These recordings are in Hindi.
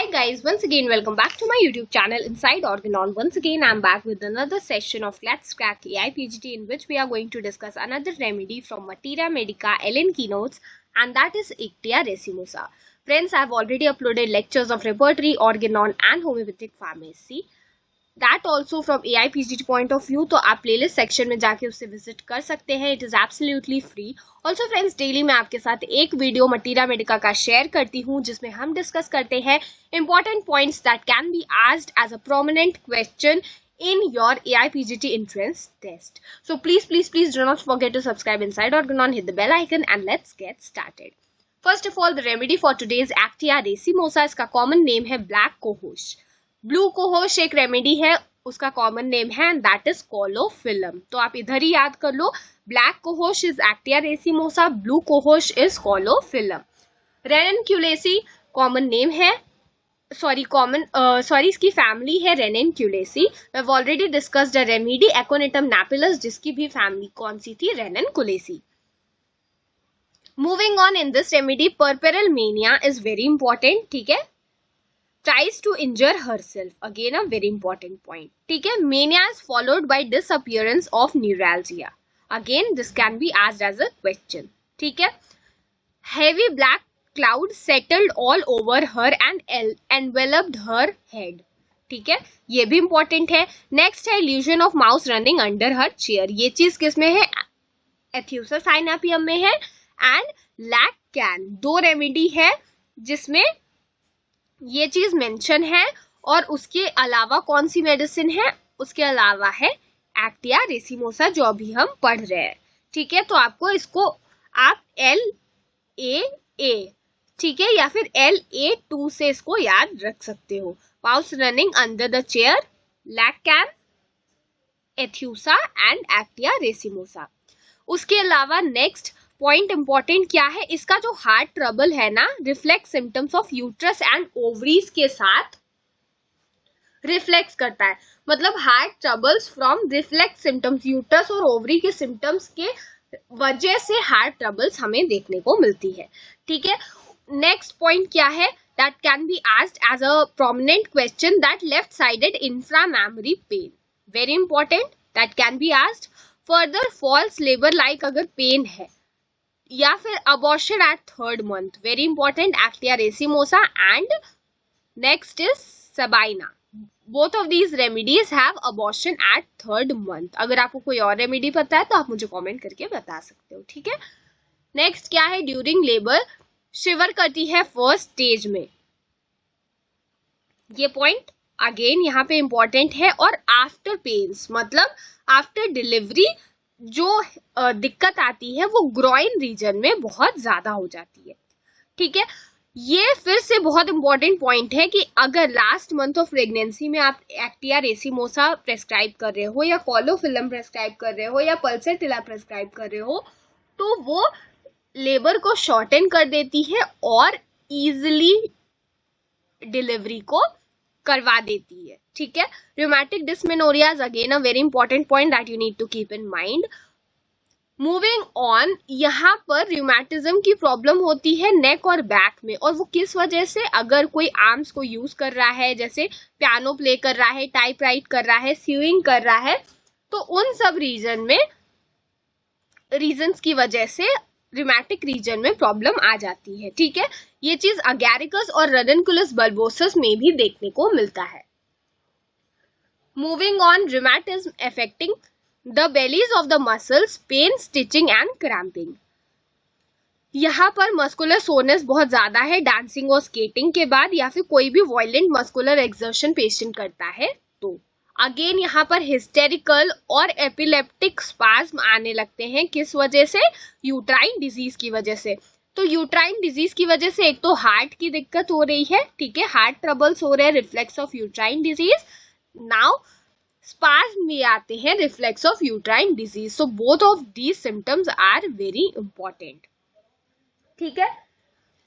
Hi guys, once again welcome back to my YouTube channel Inside Organon. Once again I'm back with another session of Let's Crack Aiapget, in which we are going to discuss another remedy from Materiamedica LN keynotes, and that is Actea Racemosa. Friends, I have already uploaded lectures of repertory, Organon and homeopathic pharmacy. That also from AIPGT point of view, तो आप playlist section में जाके उसे visit कर सकते हैं. It is absolutely free. Also friends, daily मैं आपके साथ एक वीडियो मटीरिया मेडिका का शेयर करती हूँ जिसमें हम डिस्कस करते हैं important points that can be asked as a prominent question in your AIPGT entrance test. So please do not forget to subscribe Inside Organon, hit the bell icon and let's get started. First of all, the remedy for today is Actea Racemosa. इसका common name है black cohosh. ब्लू कोहोश एक रेमेडी है, उसका कॉमन नेम है एंड दैट इज कोलोफिलम. तो आप इधर ही याद कर लो, black cohosh is Actaea racemosa, blue cohosh is Caulophyllum. Ranunculaceae common name है, इसकी फैमिली है Ranunculaceae. We have already discussed a remedy Aconitum napellus, जिसकी भी फैमिली कौन सी थी, Ranunculaceae. Moving on, in this remedy puerperal mania is very important. ठीक है, tries to injure herself, again a very important point. ठीक है, mania is followed by disappearance of neuralgia. Again this can be asked as a question. ठीक है, heavy black cloud settled all over her and enveloped her head. ठीक है, ये भी important है. Next है illusion of mouse running under her chair. ये चीज किसमें है, एथ्यूसा साइनापियम में है. एंड लैक कैन, दो रेमेडी है जिसमें ये चीज मेंशन है. और उसके अलावा कौन सी मेडिसिन है, उसके अलावा है एक्टिया रेसिमोसा जो अभी हम पढ़ रहे हैं. ठीक है, तो आपको इसको आप LAA, ठीक है, या फिर LA2 से इसको याद रख सकते हो. Mouse running under the chair, lac can, Aethusa and Actaea racemosa. उसके अलावा नेक्स्ट पॉइंट इंपॉर्टेंट क्या है, इसका जो हार्ट ट्रबल है ना, reflex symptoms of uterus and ovaries के साथ रिफ्लेक्स करता है. मतलब heart troubles from reflex symptoms, uterus और ओवरी के सिम्टम्स के वजह से हार्ट ट्रबल्स हमें देखने को मिलती है. ठीक है, नेक्स्ट पॉइंट क्या है, that can be asked as a prominent question, that left sided inframammary pain, very important, that can be asked. Further false labour like अगर पेन है, या फिर abortion at third month, very important, Actaea racemosa. And next is Sabina. Both of these remedies have abortion at third month. अगर आपको कोई और रेमेडी पता है तो आप मुझे कमेंट करके बता सकते हो. ठीक है, नेक्स्ट क्या है, ड्यूरिंग लेबर शिवर करती है फर्स्ट स्टेज में. ये पॉइंट अगेन यहाँ पे इंपॉर्टेंट है. और आफ्टर पेन्स, मतलब आफ्टर डिलीवरी जो दिक्कत आती है वो ग्रॉइन रीजन में बहुत ज्यादा हो जाती है. ठीक है, ये फिर से बहुत इंपॉर्टेंट पॉइंट है कि अगर लास्ट मंथ ऑफ प्रेगनेंसी में आप एक्टिया रेसिमोसा प्रेस्क्राइब कर रहे हो, या कोलोफिलम प्रेस्क्राइब कर रहे हो, या पल्सेटिला प्रेस्क्राइब कर रहे हो, तो वो लेबर को शॉर्टन कर देती है और इजिली डिलीवरी को करवा देती है. ठीक है, rheumatic dysmenorrhea is again a very important point that you need to keep in mind. Moving on, यहाँ पर rheumatism की प्रॉब्लम होती है नेक और बैक में. और वो किस वजह से, अगर कोई आर्म्स को यूज कर रहा है, जैसे पियानो प्ले कर रहा है, टाइपराइट कर रहा है, स्यूइंग कर रहा है, तो उन सब रीजन्स की वजह से रिमैटिक रीजन में प्रॉब्लम आ जाती है. ठीक है, ये चीज अगैरिकस और रेडेनकुलस बल्बोसस में भी देखने को मिलता है. Moving on, rheumatism affecting the bellies of the muscles, pain, stitching and cramping. यहाँ पर मस्कुलर सोरनेस बहुत ज्यादा है डांसिंग और स्केटिंग के बाद, या फिर कोई भी वायलेंट मस्कुलर एक्सर्शन पेशेंट करता है तो. अगेन यहाँ पर हिस्टेरिकल और एपिलेप्टिक स्पाज्म आने लगते हैं. किस वजह से, यूट्राइन डिजीज की वजह से. तो यूट्राइन डिजीज की वजह से एक तो हार्ट की दिक्कत हो रही है. ठीक है, हार्ट ट्रबल्स हो रहे हैं, reflex of uterine disease. Now spasm भी आते हैं, reflex of uterine disease. So both of these symptoms are very important. ठीक है,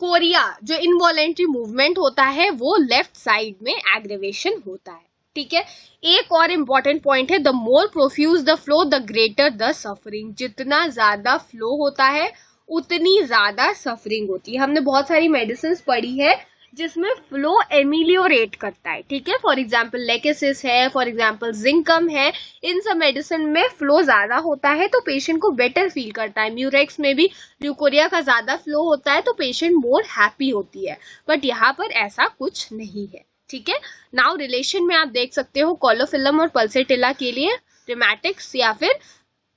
कोरिया जो इनवॉलेंट्री मूवमेंट होता है वो लेफ्ट साइड में एग्रेवेशन होता है. ठीक है, एक और इम्पॉर्टेंट पॉइंट है, the more profuse the flow the greater the suffering. जितना ज्यादा फ्लो होता है उतनी ज्यादा सफरिंग होती है. हमने बहुत सारी मेडिसिन पढ़ी है जिसमें फ्लो एमिलियोरेट करता है, ठीक है। फॉर एग्जाम्पल लेकेसिस है, फॉर एग्जाम्पल जिंकम है, इन सब मेडिसिन में फ्लो ज्यादा होता है तो पेशेंट को बेटर फील करता है। म्यूरेक्स में भी ल्यूकोरिया का ज्यादा फ्लो होता है तो पेशेंट मोर हैप्पी होती है, बट यहाँ पर ऐसा कुछ नहीं है, ठीक है। नाउ रिलेशन में आप देख सकते हो कॉलोफिलम और पल्सेटिला के लिए रिमैटिक्स या फिर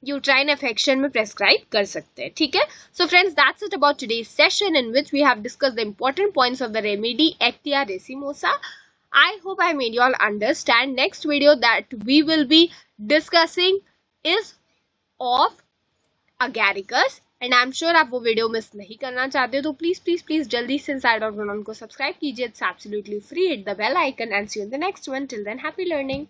यूट्राइन अफेक्शन में प्रेस्क्राइब कर सकते हैं, ठीक है। So friends, that's it about today's session in which we have discussed the important points of the remedy actaea racemosa. I hope I made you all understand. Next video that we will be discussing is of agaricus, and I'm sure आप वो वीडियो मिस नहीं करना चाहते हो तो प्लीज प्लीज प्लीज जल्दी से इनसाइड ऑर्गेनॉन को सब्सक्राइब कीजिए. It's absolutely free. Hit the bell icon and see you in the next one. Till then happy learning.